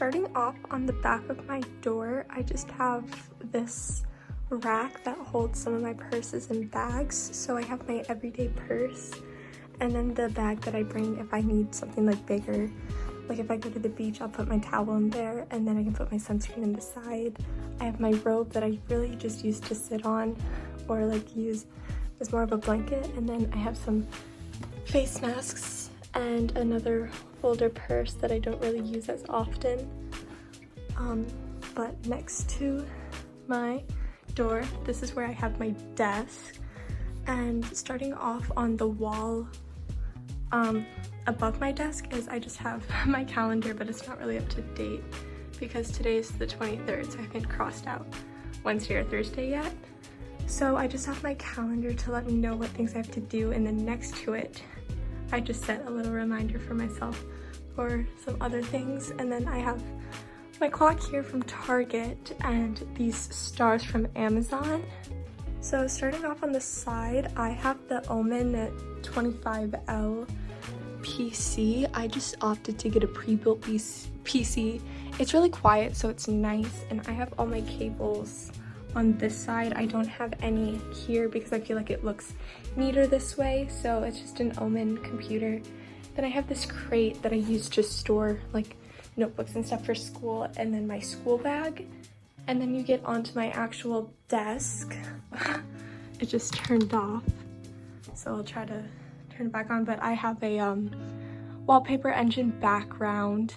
starting off on the back of my door, I just have this rack that holds some of my purses and bags. So I have my everyday purse and then the bag that I bring if I need something like bigger. Like if I go to the beach, I'll put my towel in there and then I can put my sunscreen in the side. I have my robe that I really just use to sit on or like use as more of a blanket. And then I have some face masks and another older purse that I don't really use as often. But next to my door, this is where I have my desk. And starting off on the wall above my desk is I just have my calendar, but it's not really up to date because today is the 23rd, so I haven't crossed out Wednesday or Thursday yet. So I just have my calendar to let me know what things I have to do, and then next to it I just set a little reminder for myself for some other things. And then I have my clock here from Target and these stars from Amazon. So starting off on the side, I have the Omen at 25L PC. I just opted to get a pre-built PC. It's really quiet, so it's nice, and I have all my cables on this side. I don't have any here because I feel like it looks neater this way, so it's just an Omen computer. Then I have this crate that I use to store like notebooks and stuff for school, and then my school bag. And then you get onto my actual desk. It just turned off, so I'll try to turn it back on. But I have a wallpaper engine background,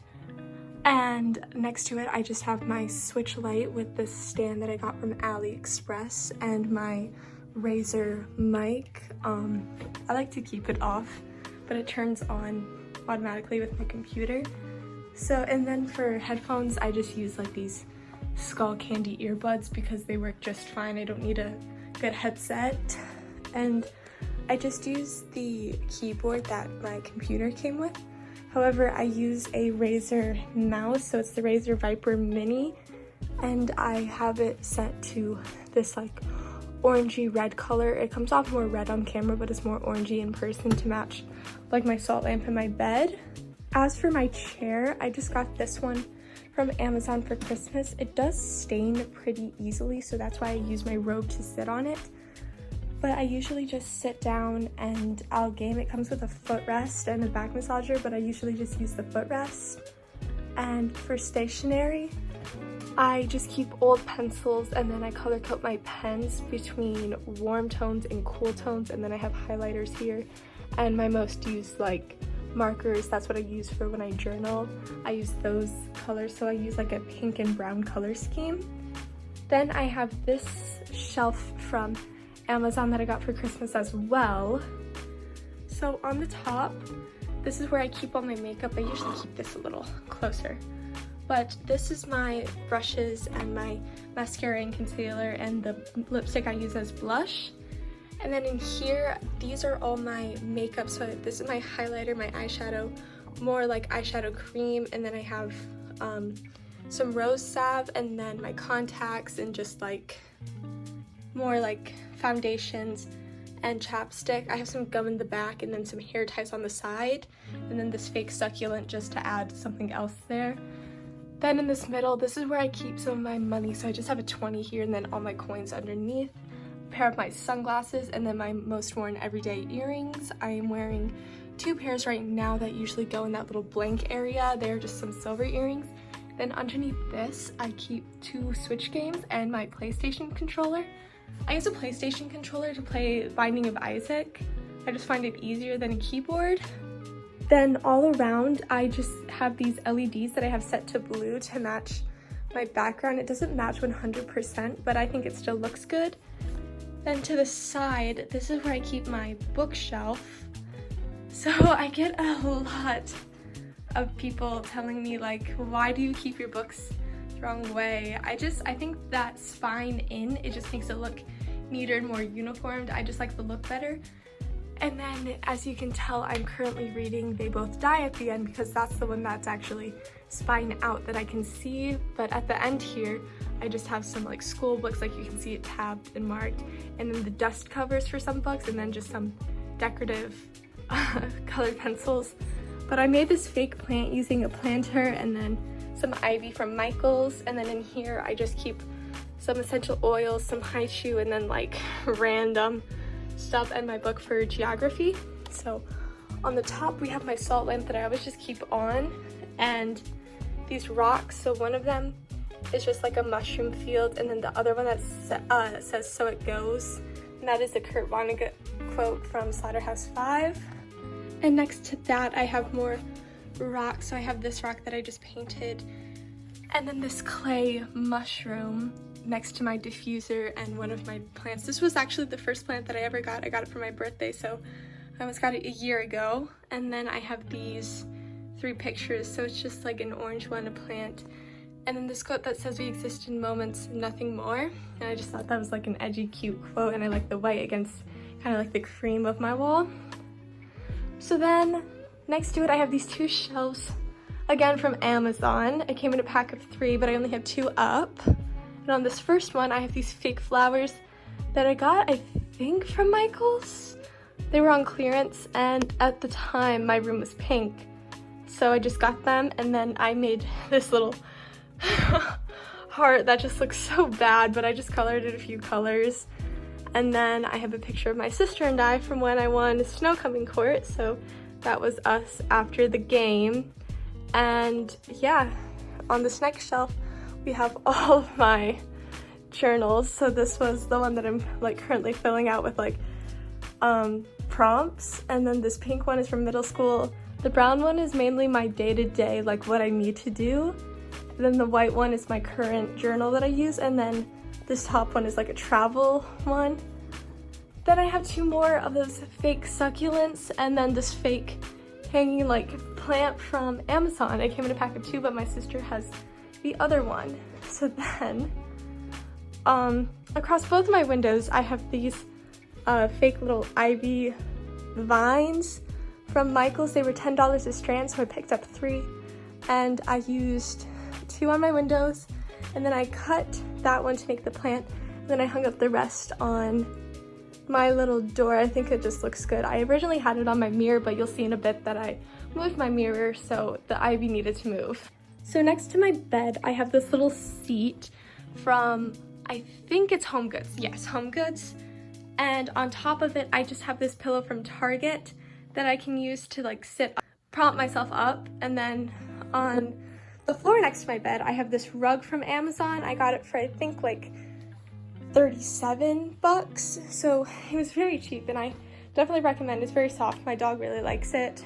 and next to it I just have my switch light with this stand that I got from AliExpress and my Razer mic. I like to keep it off, but it turns on automatically with my computer. So, and then for headphones, I just use like these Skull Candy earbuds because they work just fine. I don't need a good headset. And I just use the keyboard that my computer came with. However, I use a Razer mouse, so it's the Razer Viper Mini, and I have it set to this like orangey red color. It comes off more red on camera, but it's more orangey in person to match like my salt lamp in my bed. As for my chair, I just got this one from Amazon for Christmas. It does stain pretty easily, so that's why I use my robe to sit on it. But I usually just sit down and I'll game. It comes with a footrest and a back massager, but I usually just use the footrest. And for stationery, I just keep old pencils, and then I color code my pens between warm tones and cool tones, and then I have highlighters here. And my most used like markers, that's what I use for when I journal. I use those colors, so I use like a pink and brown color scheme. Then I have this shelf from Amazon that I got for Christmas as well. So on the top, this is where I keep all my makeup. I usually keep this a little closer, but this is my brushes and my mascara and concealer and the lipstick I use as blush. And then in here, these are all my makeup. So this is my highlighter, my eyeshadow, more like eyeshadow cream, and then I have some rose salve, and then my contacts, and just like more like foundations and chapstick. I have some gum in the back, and then some hair ties on the side, and then this fake succulent just to add something else there. Then in this middle, this is where I keep some of my money. So I just have a 20 here, and then all my coins underneath. Pair of my sunglasses, and then my most worn everyday earrings. I am wearing 2 pairs right now that usually go in that little blank area. They're just some silver earrings. Then underneath this, I keep 2 Switch games and my PlayStation controller. I use a PlayStation controller to play Binding of Isaac. I just find it easier than a keyboard. Then all around, I just have these LEDs that I have set to blue to match my background. It doesn't match 100%, but I think it still looks good. Then to the side, this is where I keep my bookshelf. So I get a lot of people telling me like, why do you keep your books the wrong way? I think that spine in, it just makes it look neater and more uniformed. I just like the look better. And then as you can tell, I'm currently reading They Both Die at the end because that's the one that's actually spine out that I can see. But at the end here, I just have some like school books, like you can see it tabbed and marked, and then the dust covers for some books, and then just some decorative colored pencils. But I made this fake plant using a planter and then some ivy from Michael's, and then in here I just keep some essential oils, some high chew, and then like random stuff, and my book for geography. So on the top we have my salt lamp that I always just keep on, and these rocks. So one of them is just like a mushroom field, and then the other one that says "So It Goes," and that is the Kurt Vonnegut quote from Slaughterhouse-5. And next to that I have more rocks. So I have this rock that I just painted, and then this clay mushroom next to my diffuser and one of my plants. This was actually the first plant that I ever got. I got it for my birthday, so I almost got it a year ago. And then I have these 3 pictures. So it's just like an orange one, a plant, and then this quote that says, "We exist in moments, nothing more." And I just thought that was like an edgy, cute quote, and I like the white against kind of like the cream of my wall. So then next to it I have these 2 shelves, again from Amazon. It came in a pack of 3, but I only have 2 up. And on this first one I have these fake flowers that I got, I think, from Michael's. They were on clearance, and at the time my room was pink, so I just got them, and then I made this little heart that just looks so bad, but I just colored it a few colors. And then I have a picture of my sister and I from when I won a snow coming court, so that was us after the game. And yeah, on this next shelf we have all of my journals. So this was the one that I'm like currently filling out with like prompts, and then this pink one is from middle school. The brown one is mainly my day-to-day, like what I need to do. And then the white one is my current journal that I use, and then this top one is like a travel one. Then I have 2 more of those fake succulents, and then this fake hanging like plant from Amazon. It came in a pack of 2, but my sister has the other one. So then across both my windows I have these fake little ivy vines from Michael's. They were $10 a strand, so I picked up 3, and I used 2 on my windows, and then I cut that one to make the plant, and then I hung up the rest on my little door. I think it just looks good. I originally had it on my mirror, but you'll see in a bit that I moved my mirror, so the ivy needed to move. So next to my bed I have this little seat from, I think it's Home Goods. Yes, Home Goods. And on top of it I just have this pillow from Target that I can use to like sit, prop myself up. And then on the floor next to my bed I have this rug from Amazon. I got it for I think like 37 bucks, so it was very cheap, and I definitely recommend. It's very soft. My dog really likes it.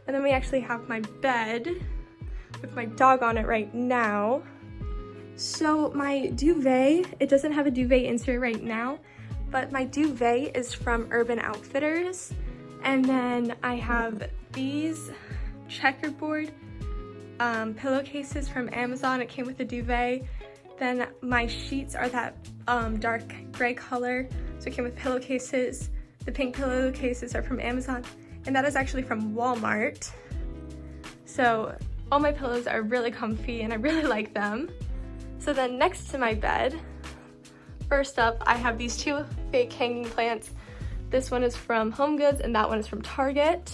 And then we actually have my bed with my dog on it right now. So my duvet, it doesn't have a duvet insert right now, but my duvet is from Urban Outfitters. And then I have these checkerboard pillowcases from Amazon. It came with a duvet. Then my sheets are that dark gray color, so it came with pillowcases. The pink pillowcases are from Amazon, and that is actually from Walmart. So all my pillows are really comfy and I really like them. So then next to my bed, first up I have these 2 fake hanging plants. This one is from Home Goods and that one is from Target.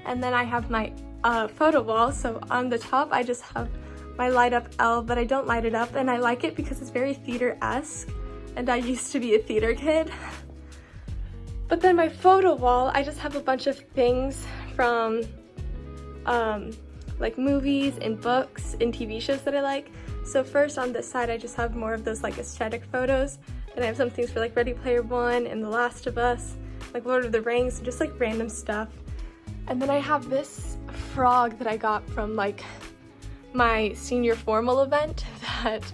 And then I have my photo wall. So on the top I just have my light up L, but I don't light it up, and I like it because it's very theater-esque, and I used to be a theater kid. But then my photo wall, I just have a bunch of things from like movies and books and TV shows that I like. So first on this side I just have more of those like aesthetic photos, and I have some things for like Ready Player One and The Last of Us, like Lord of the Rings, and just like random stuff. And then I have this frog that I got from like my senior formal event that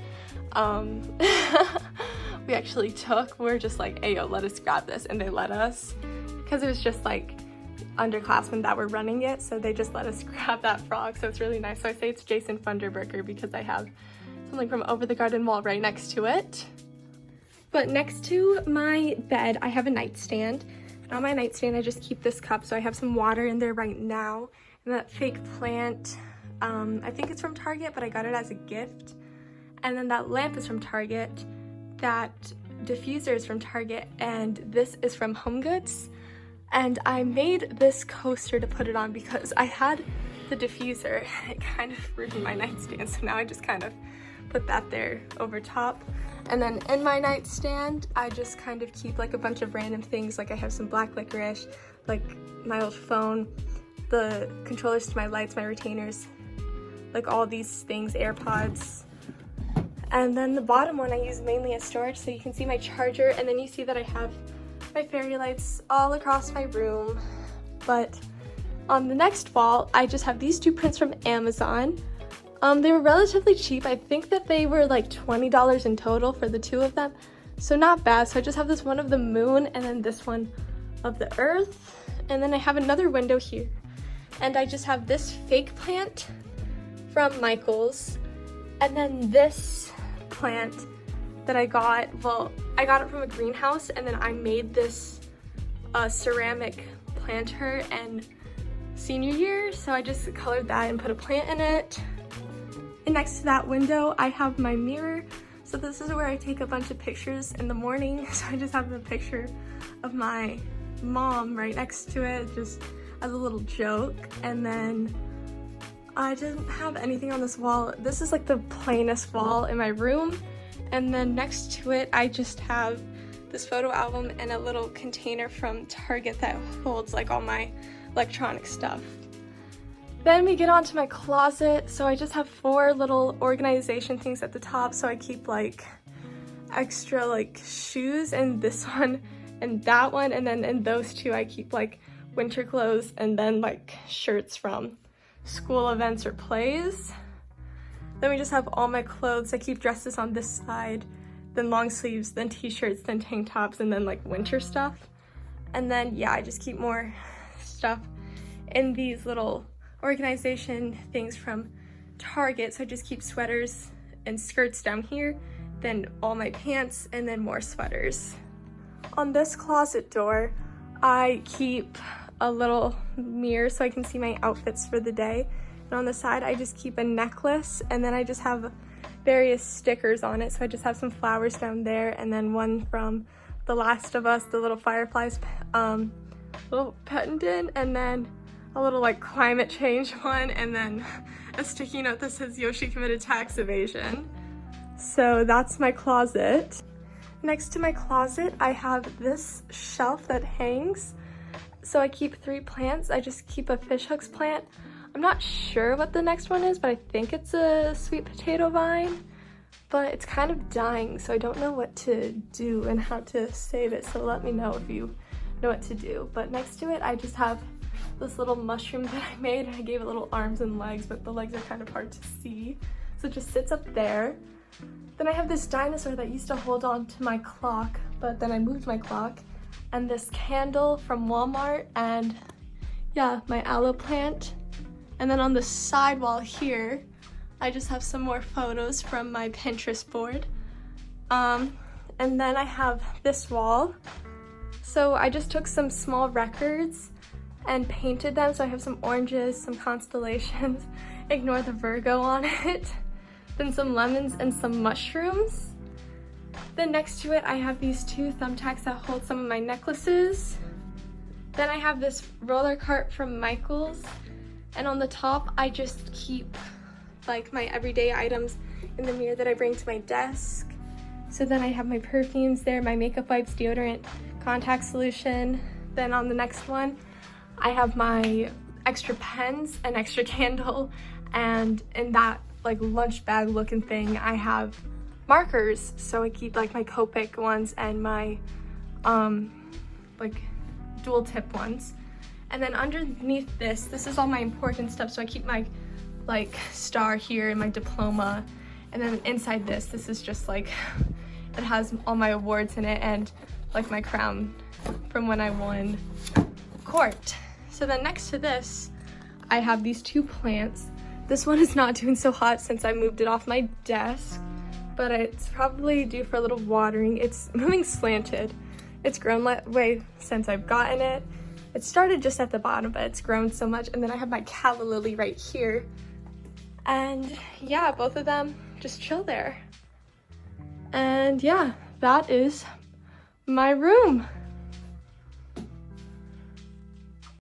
we actually took. We're just like, hey, yo, let us grab this, and they let us, because it was just like underclassmen that were running it, so they just let us grab that frog. So it's really nice. So I say it's Jason Funderburker because I have something from Over the Garden Wall right next to it. But next to my bed I have a nightstand, and on my nightstand I just keep this cup, so I have some water in there right now, and that fake plant, I think it's from Target, but I got it as a gift. And then that lamp is from Target, that diffuser is from Target, and this is from Home Goods. And I made this coaster to put it on because I had the diffuser. It kind of ruined my nightstand, so now I just kind of put that there over top. And then in my nightstand, I just kind of keep like a bunch of random things. Like I have some black licorice, like my old phone, the controllers to my lights, my retainers, like all these things, AirPods. And then the bottom one I use mainly as storage, so you can see my charger, and then you see that I have my fairy lights all across my room. But on the next wall, I just have these two prints from Amazon. They were relatively cheap. I think that they were like $20 in total for the two of them, so not bad. So I just have this one of the moon and then this one of the earth, and then I have another window here, and I just have this fake plant from Michael's, and then this plant that I got, well, I got it from a greenhouse, and then I made this ceramic planter and senior year, so I just colored that and put a plant in it. And next to that window, I have my mirror. So this is where I take a bunch of pictures in the morning. So I just have a picture of my mom right next to it, just as a little joke. And then I didn't have anything on this wall. This is like the plainest wall in my room. And then next to it, I just have this photo album and a little container from Target that holds like all my electronic stuff. Then we get onto my closet. So I just have 4 little organization things at the top. So I keep like extra like shoes in this one and that one. And then in those two, I keep like winter clothes and then like shirts from school events or plays. Then we just have all my clothes. I keep dresses on this side, then long sleeves, then t-shirts, then tank tops, and then like winter stuff. And then yeah, I just keep more stuff in these little organization things from Target. So I just keep sweaters and skirts down here, then all my pants, and then more sweaters. On this closet door, I keep a little mirror so I can see my outfits for the day. And on the side, I just keep a necklace, and then I just have various stickers on it. So I just have some flowers down there, and then one from The Last of Us, the little fireflies, little pendant, and then a little like climate change one, and then a sticky note that says Yoshi committed tax evasion. So that's my closet. Next to my closet, I have this shelf that hangs. So I keep 3 plants. I just keep a fishhooks plant. I'm not sure what the next one is, but I think it's a sweet potato vine, but it's kind of dying, so I don't know what to do and how to save it. So let me know if you know what to do. But next to it, I just have this little mushroom that I made. I gave it little arms and legs, but the legs are kind of hard to see. So it just sits up there. Then I have this dinosaur that used to hold on to my clock, but then I moved my clock. And this candle from Walmart, and yeah, my aloe plant. And then on the side wall here, I just have some more photos from my Pinterest board. And then I have this wall. So I just took some small records and painted them. So I have some oranges, some constellations, ignore the Virgo on it, then some lemons and some mushrooms. Then next to it, I have these 2 thumbtacks that hold some of my necklaces. Then I have this roller cart from Michael's. And on the top, I just keep like my everyday items in the mirror that I bring to my desk. So then I have my perfumes there, my makeup wipes, deodorant, contact solution. Then on the next one, I have my extra pens, an extra candle, and in that like lunch bag looking thing, I have markers. So I keep like my Copic ones and my like dual tip ones. And then underneath this is all my important stuff. So I keep my like star here and my diploma. And then inside this is just like, it has all my awards in it and like my crown from when I won court. So then next to this, I have these 2 plants. This one is not doing so hot since I moved it off my desk, but it's probably due for a little watering. It's moving slanted. It's grown that way since I've gotten it. It started just at the bottom, but it's grown so much. And then I have my calla lily right here. And yeah, both of them just chill there. And yeah, that is my room.